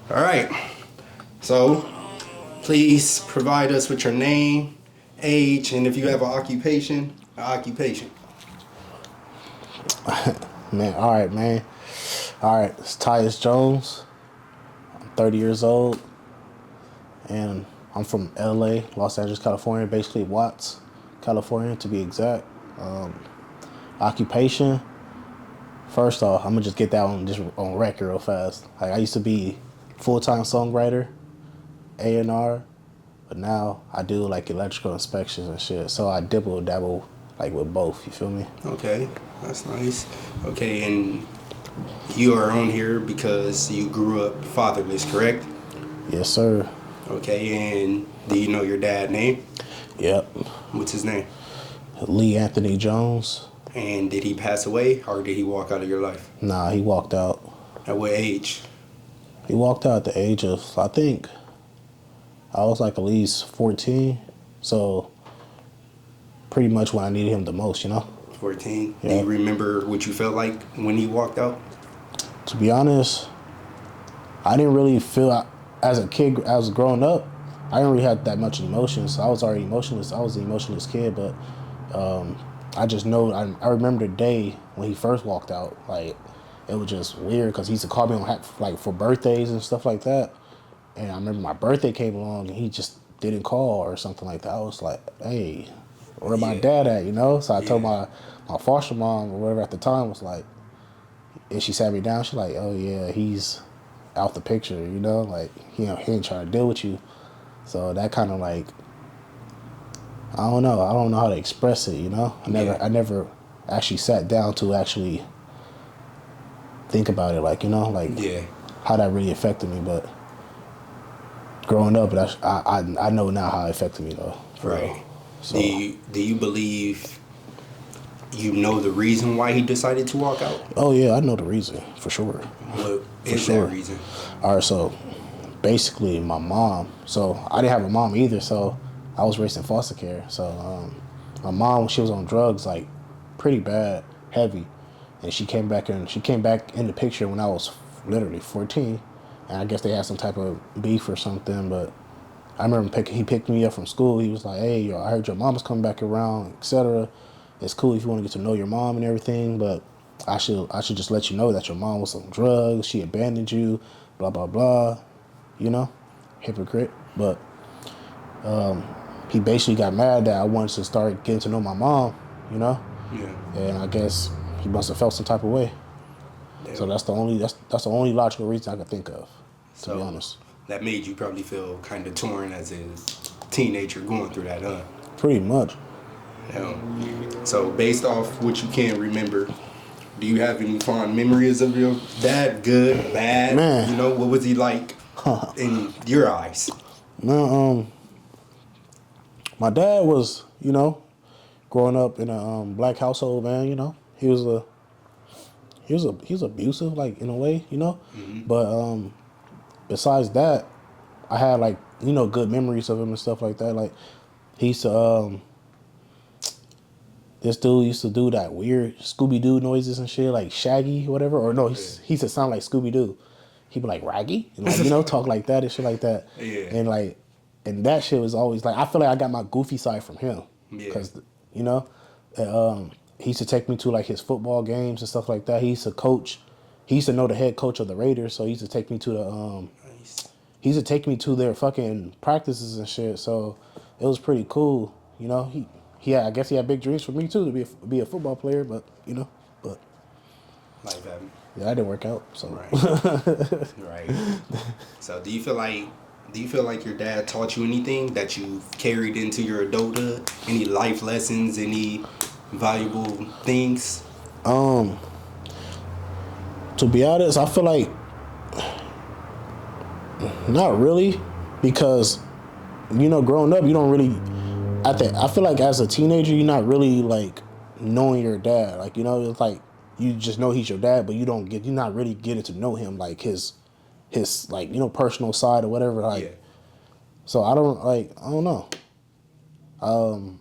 All right. So, please provide us with your name, age, and if you have an occupation, occupation. Man, all right, man. All right, it's Tyus Jones. I'm 30 years old, and I'm from LA, Los Angeles, California, basically Watts, California to be exact. Occupation, first off, I'm gonna just get that one just on record real fast. Like, I used to be full-time songwriter, A&R, but now I do like electrical inspections and shit. So I dibble dabble like with both, you feel me? Okay, that's nice. Okay, and you are on here because you grew up fatherless, correct? Yes, sir. Okay, and do you know your dad's name? Yep. What's his name? Lee Anthony Jones. And did he pass away or did he walk out of your life? Nah, he walked out. At what age? He walked out at the age of, I think, I was like at least 14. So pretty much when I needed him the most, you know? 14. Do Yeah. you remember what you felt like when he walked out? To be honest, I didn't really feel, as a kid, as growing up, I didn't really have that much emotions. I was already emotionless. I was an emotionless kid, but I just know, I remember the day when he first walked out. Like, it was just weird because he used to call me on, like, for birthdays and stuff like that. And I remember my birthday came along and he just didn't call or something like that. I was like, hey, where my Yeah. dad at, you know? So I told Yeah. my foster mom or whatever at the time was like, and she sat me down, she's like, oh yeah, he's out the picture, you know? Like, he ain't trying to deal with you. So that kind of like, I don't know. I don't know how to express it, you know? Yeah. I never actually sat down to actually think about it, like, you know, like Yeah. how that really affected me. But growing up, I know now how it affected me though, for Right. real. Do So, you believe you know the reason why he decided to walk out? oh yeah, I know the reason for sure, What for is that sure. reason? All right, so basically my mom. So I didn't have a mom either. So I was raised in foster care. So my mom, she was on drugs like pretty bad, heavy, and she came back in the picture when I was literally 14, and I guess they had some type of beef or something. But I remember he picked me up from school. He was like, "Hey, yo, I heard your mom's coming back around, etc. It's cool if you want to get to know your mom and everything, but I should just let you know that your mom was on drugs. She abandoned you, blah blah blah. You know, hypocrite." But he basically got mad that I wanted to start getting to know my mom. You know, Yeah. and I guess he must have felt some type of way. So Damn. that's the only logical reason I could think of, to be So honest. that made you probably feel kind of torn as a teenager going through that, huh? Pretty much. So based off what you can remember, do you have any fond memories of your dad? Good, bad? Man, You know, what was he like in your eyes? man, my dad was, you know, growing up in a black household, man. You know, he was abusive, like in a way, you know. But besides that, I had like, you know, good memories of him and stuff like that. Like, he used to this dude used to do that weird Scooby Doo noises and shit, like Shaggy, whatever. Or no, he used to sound like Scooby Doo. He'd be like Raggy, and like, you know, talk like that and shit like that. Yeah. And like, and that shit was always like, I feel like I got my goofy side from him, Yeah. cause you know, he used to take me to like his football games and stuff like that. He used to coach. He used to know the head coach of the Raiders, so he used to take me to the Nice. he used to take me to their fucking practices and shit. So it was pretty cool. You know, I guess he had big dreams for me too to be a football player, but you know, but Life happened. yeah, that didn't work out. So Right. Right. So do you feel like your dad taught you anything that you carried into your adulthood? Any life lessons, any valuable things? to be honest, I feel like not really, because you know, growing up, you don't really. I feel like as a teenager, you're not really like knowing your dad. Like, you know, it's like you just know he's your dad, but you're not really getting to know him, like his like, you know, personal side or whatever. Yeah. Like, so I don't know.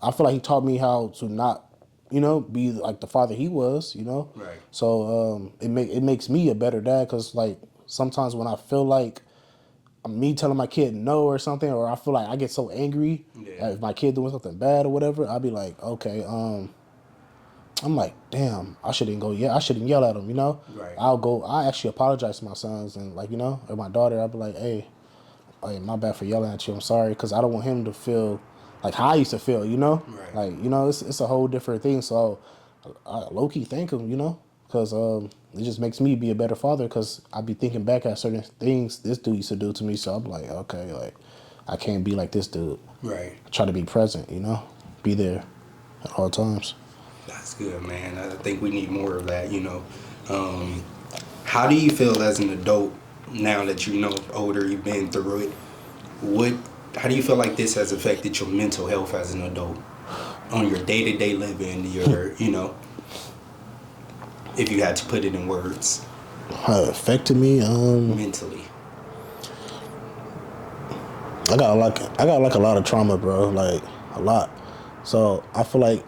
I feel like he taught me how to not, you know, be like the father he was, you know. Right. So it makes me a better dad, because like sometimes when I feel like me telling my kid no or something, or I feel like I get so angry if my kid doing something bad or whatever, I'll be like, okay, I'm like, damn, I shouldn't go. Yeah, I shouldn't yell at him. You know, Right. I actually apologize to my sons and like, you know, or my daughter. I'll be like, hey, my bad for yelling at you. I'm sorry because I don't want him to feel like how I used to feel. You know, Right. like you know, it's a whole different thing. So I low key thank him. You know, because it just makes me be a better father because I be thinking back at certain things this dude used to do to me. So I'm like, okay, like I can't be like this dude. Right. I try to be present. You know, be there at all times. That's good, man. I think we need more of that. How do you feel as an adult now that you know older, you've been through it? What? How do you feel like this has affected your mental health as an adult on your day to day living? If you had to put it in words, How it affected me? mentally. I got like a lot of trauma, bro. Like a lot. So I feel like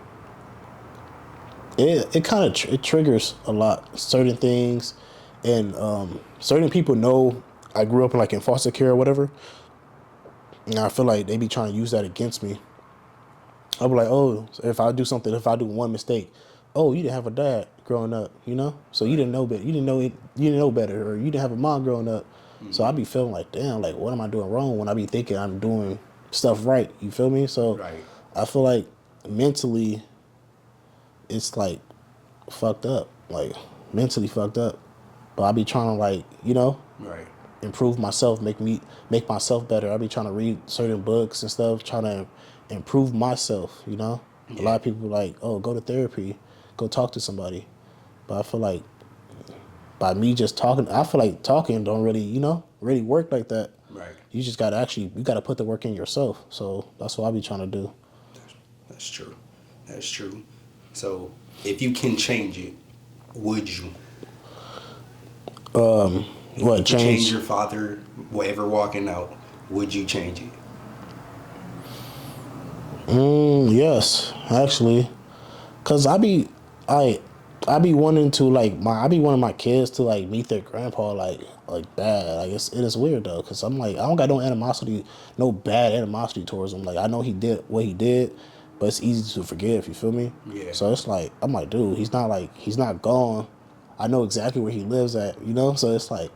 it kind of it triggers a lot certain things, and certain people know I grew up in like in foster care or whatever, and I feel like they be trying to use that against me. I'll be like, oh, if I do something, if I do one mistake, oh, you didn't have a dad growing up, you know, so you Right. didn't know better, you didn't know it, you didn't know better, or you didn't have a mom growing up. So I Mm-hmm. be feeling like, damn, like what am I doing wrong when I be thinking I'm doing stuff right? You feel me? So Right. I feel like mentally, it's like fucked up, like mentally fucked up. But I be trying to like, you know, Right. improve myself, make myself better. I be trying to read certain books and stuff, trying to improve myself. You know, a lot Yeah. of people like, oh, go to therapy, go talk to somebody. But I feel like by me just talking, I feel like talking don't really, you know, really work like that. Right. You just gotta you gotta put the work in yourself. So that's what I be trying to do. That's true. That's true. So, if you can change it, would you? If you What could change change? your father, whatever walking out, would you change it? Yes, actually. Cause I I be wanting to like I be wanting my kids to like meet their grandpa like bad. Like it is weird though, cause I'm like I don't got no animosity, no bad animosity towards him. Like I know he did what he did, but it's easy to forgive. You feel me? Yeah. So it's like I'm like, dude, he's not gone. I know exactly where he lives at. You know, so it's like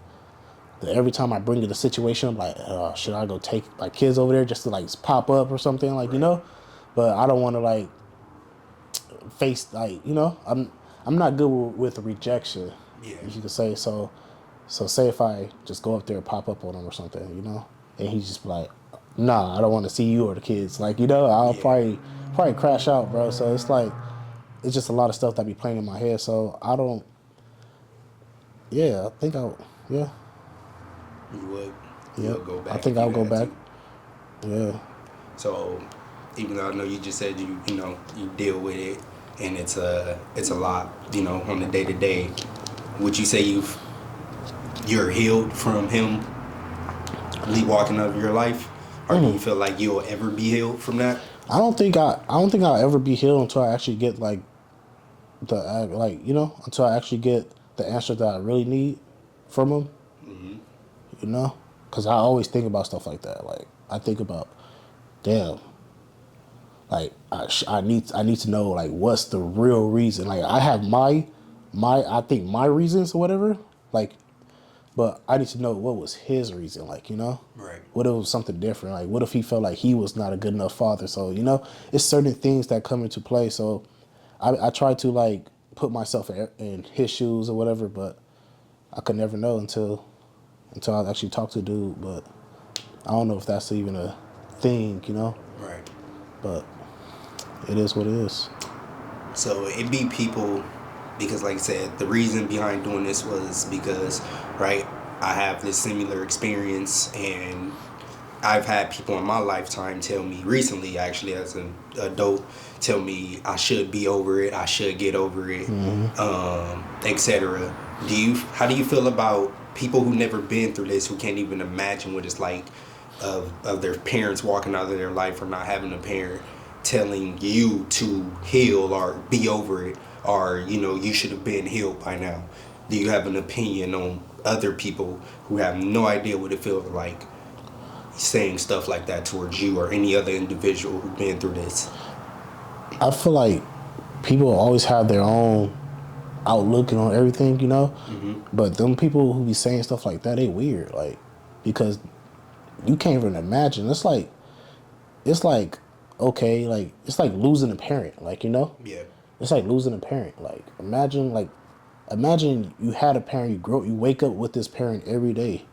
every time I bring it a situation, I'm like, should I go take my kids over there just to like pop up or something? Like you Right. know, but I don't want to like face like you know I'm not good with rejection, Yeah. if you could say so. So say if I just go up there and pop up on him or something, you know, and he's just like, nah, I don't want to see you or the kids. Like you know, I'll Yeah. probably crash out, bro. So it's like it's just a lot of stuff that be playing in my head. So I don't. Yeah, I think I. Yeah. You would. Yep. You'll go I back think if I'll you go had back. to. Yeah. So, even though I know you just said you deal with it, and it's a lot, on the day to day. Would you say you're healed from him walking out of your life, or do you feel like you'll ever be healed from that? I don't think I'll ever be healed until I actually get like like you know until I actually get the answer that I really need from him. Hmm. You know, because I always think about stuff like that. Like I think about, damn, like I need to know like what's the real reason. Like I have my I think my reasons or whatever. Like, but I need to know what was his reason. Like you know, Right. what if it was something different? Like what if he felt like he was not a good enough father? So you know, it's certain things that come into play. So I try to like put myself in his shoes or whatever, but I could never know until I actually talk to the dude. But I don't know if that's even a thing, you know. Right. But it is what it is. So it be people, because like I said, the reason behind doing this was because, right, I have this similar experience, and I've had people in my lifetime tell me recently, actually, as an adult, tell me I should be over it, I should get over it, etc. How do you feel about people who never been through this, who can't even imagine what it's like of their parents walking out of their life or not having a parent, telling you to heal or be over it, or you should have been healed by now? Do you have an opinion on other people who have no idea what it feels like saying stuff like that towards you or any other individual who's been through this? I feel like people always have their own outlook on everything, you know. But them people who be saying stuff like that, they weird, like, because you can't even imagine. It's like, okay, like it's like losing a parent, like, you know. Yeah. It's like losing a parent. Imagine you had a parent, you wake up with this parent every day,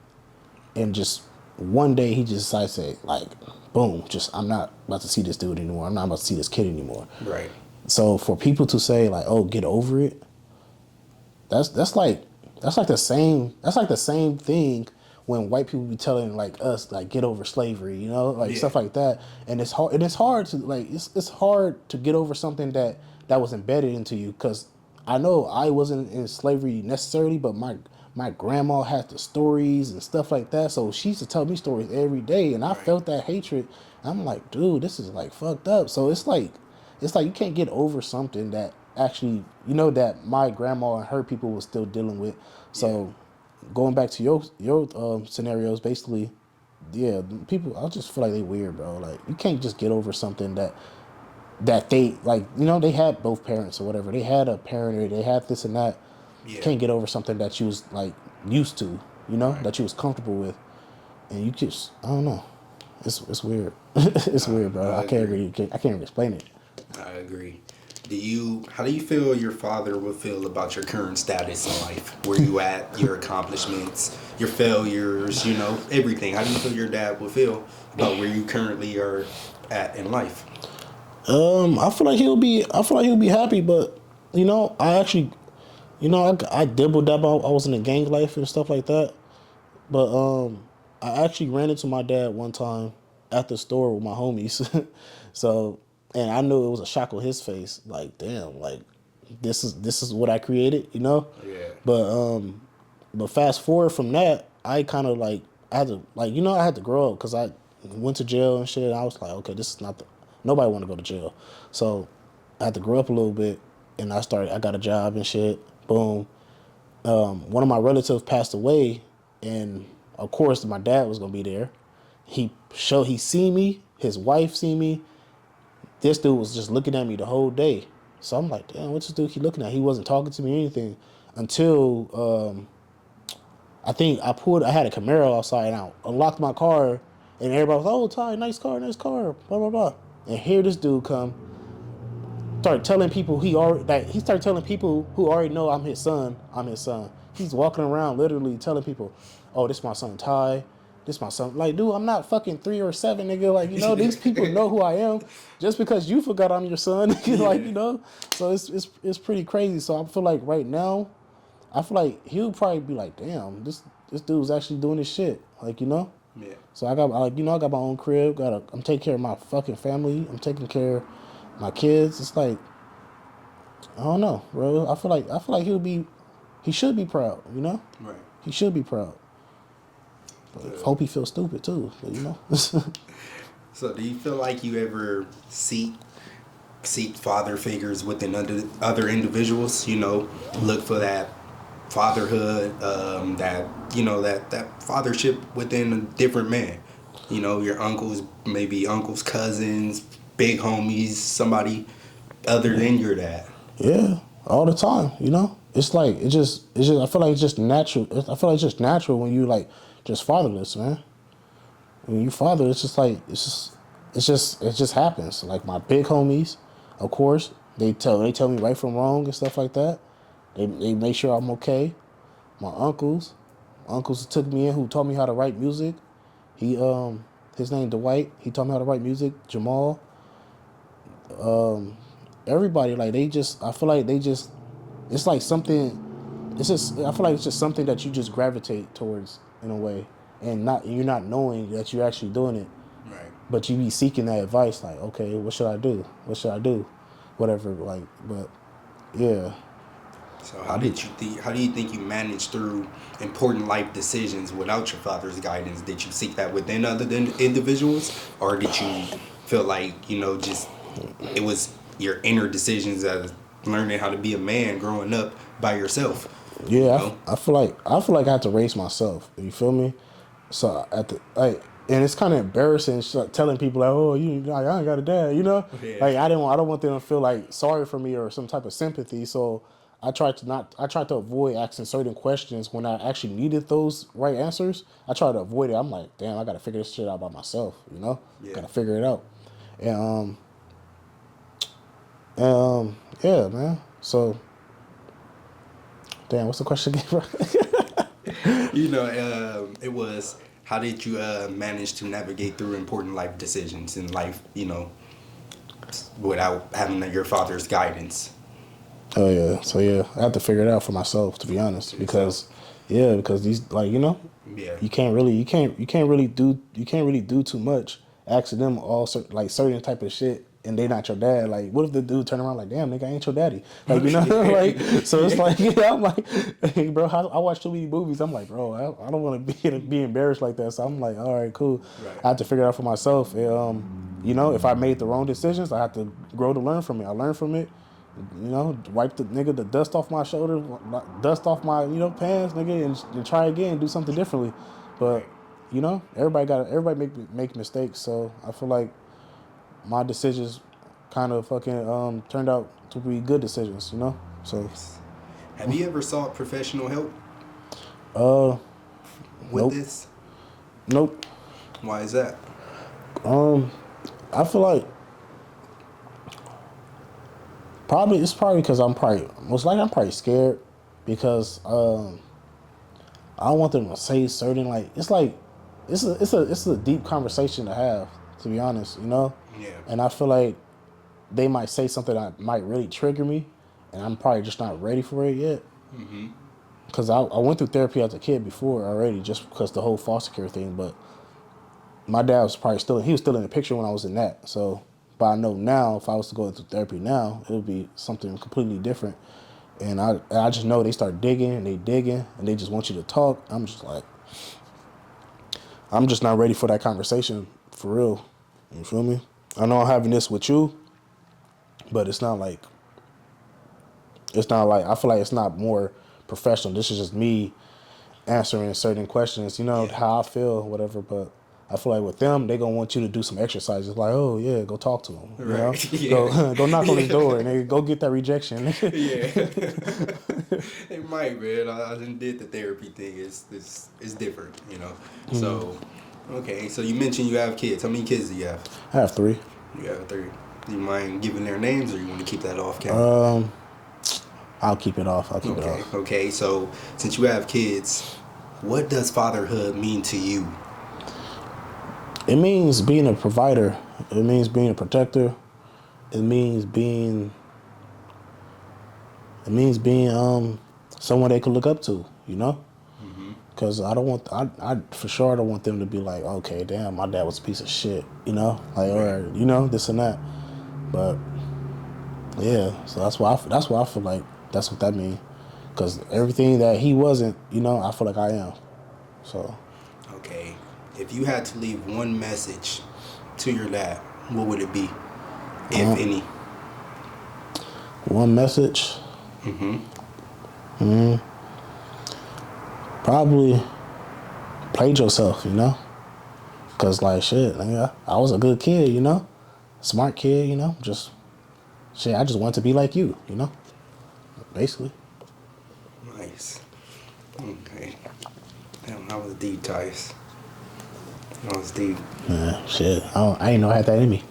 and just one day he just decides to say, like, boom, just I'm not about to see this dude anymore. I'm not about to see this kid anymore. Right. So for people to say like, oh, get over it, that's like the same thing when white people be telling like us like get over slavery, you know, like stuff like that. And it's hard to like it's hard to get over something that was embedded into you, because I know I wasn't in slavery necessarily, but my grandma had the stories and stuff like that, so she used to tell me stories every day, and I felt that hatred. I'm like, dude, this is like fucked up. So it's like you can't get over something that actually, you know, that my grandma and her people was still dealing with. So going back to your scenarios, basically, yeah, people, I just feel like they weird, bro. Like, you can't just get over something that they, like, you know, they had both parents or whatever. They had a parent or they had this and that. Yeah. Can't get over something that you was like used to, you know, that you was comfortable with, and you just, I don't know. It's weird. It's weird, bro. I can't explain it. I agree. How do you feel your father would feel about your current status in life? Where you at, your accomplishments, your failures, you know, everything. How do you feel your dad would feel about where you currently are at in life? I feel like he'll be happy, but you know, I actually, you know, I dibble dabble. I was in the gang life and stuff like that, but I actually ran into my dad one time at the store with my homies, so, and I knew it was a shock on his face. Like, damn, like this is what I created, you know. Yeah. But fast forward from that, I kind of like I had to, like, you know, I had to grow up because I went to jail and shit. And I was like, okay, this is not nobody want to go to jail, so I had to grow up a little bit, and I got a job and shit. Boom. One of my relatives passed away, and of course my dad was gonna be there. He seen me, his wife seen me. This dude was just looking at me the whole day. So I'm like, damn, what's this dude keep looking at? He wasn't talking to me or anything until I think I had a Camaro outside, and I unlocked my car, and everybody was, oh, Ty, nice car, blah, blah, blah. And here this dude come, started telling people he started telling people who already know I'm his son. He's walking around literally telling people, oh, this is my son Ty. This is my son. Like, dude, I'm not fucking 3 or 7, nigga. Like, you know, these people know who I am. Just because you forgot I'm your son, like, you know. So it's pretty crazy. So I feel like right now, I feel like he'll probably be like, damn, this dude's actually doing this shit. Like, you know. Yeah. So I got my own crib. I'm taking care of my fucking family. I'm taking care of my kids. It's like, I don't know, bro. I feel like he should be proud, you know? Right. He should be proud. But hope he feels stupid too, you know? So do you feel like you ever seek father figures within other individuals, you know, look for that fatherhood, that, you know, that fathership within a different man? You know, your uncles, maybe uncles, cousins, big homies, somebody other than your dad. Yeah, all the time, you know? It's like, I feel like it's just natural. I feel like it's just natural when you like just fatherless, man. When you father, it's just like, it just happens. Like my big homies, of course, they tell me right from wrong and stuff like that. They make sure I'm okay. My uncles took me in, who taught me how to write music. His name Dwight. He taught me how to write music. Jamal. Everybody, like, I feel like it's like something. I feel like it's just something that you just gravitate towards in a way, and you're not knowing that you're actually doing it. Right. But you be seeking that advice, like, okay, what should I do? Whatever, like, but yeah. So how do you think you managed through important life decisions without your father's guidance? Did you seek that within other individuals, or did you feel like, you know, just it was your inner decisions as learning how to be a man growing up by yourself? Yeah, You know? I feel like I had to raise myself. You feel me? So And it's kind of embarrassing telling people like, oh, I ain't got a dad, you know? Yeah. Like I don't want them to feel like sorry for me or some type of sympathy. So I tried to avoid asking certain questions when I actually needed those right answers. I tried to avoid it. I'm like, damn, I got to figure this shit out by myself, you know? Yeah. Got to figure it out. And yeah, man. So damn, what's the question again, bro? It was how did you manage to navigate through important life decisions in life, without having your father's guidance? Oh yeah. So yeah, I have to figure it out for myself, to be honest, because these Yeah. you can't really do too much asking them all certain type of shit and they not your dad. Like what if the dude turn around like, damn nigga, I ain't your daddy. Like like so it's like I'm like, hey bro, I watch too many movies. I'm like, bro, I don't want to be embarrassed like that. So I'm like, all right, cool. Right. I have to figure it out for myself. If I made the wrong decisions, I have to grow to learn from it. I learn from it. Wipe the dust off my shoulders, dust off my pants, nigga, and try again, do something differently. But everybody make mistakes. So I feel like my decisions kind of fucking turned out to be good decisions. So Have you ever sought professional help with nope, this? nope. Why is that? I feel like it's probably because I'm probably scared because I don't want them to say certain it's a deep conversation to have, to be honest, Yeah. and I feel like they might say something that might really trigger me, and I'm probably just not ready for it yet. Because I went through therapy as a kid before already, just because the whole foster care thing, but my dad was he was still in the picture when I was in that. So, but I know now if I was to go through therapy now, it would be something completely different. And I just know they start digging and they just want you to talk. I'm just like, I'm just not ready for that conversation for real. You feel me? I know I'm having this with you, but it's not like I feel like it's not more professional. This is just me answering certain questions, Yeah. how I feel, whatever. But I feel like with them, they gonna want you to do some exercises. Like, oh yeah, go talk to him. Right. Yeah. Go knock on his Yeah. door and they go get that rejection. Yeah. It might, man. I done did the therapy thing. It's different, So, okay. So you mentioned you have kids. How many kids do you have? I have 3. You have 3. Do you mind giving their names, or you want to keep that off camera? I'll keep it off. Okay. Okay. So since you have kids, what does fatherhood mean to you? It means being a provider. It means being a protector. It means being someone they could look up to, Because I don't want, I for sure I don't want them to be like, okay, damn, my dad was a piece of shit, or this and that. But yeah, so that's why I feel like that's what that means. Because everything that he wasn't, I feel like I am. So Okay. If you had to leave one message to your dad, what would it be, if any? one message, probably played yourself, Because like shit, nigga, I was a good kid, smart kid, just shit. I just wanted to be like you, basically. Nice. Okay. Damn, that was deep, Tyus. That was deep. Shit, I ain't know I had that in me.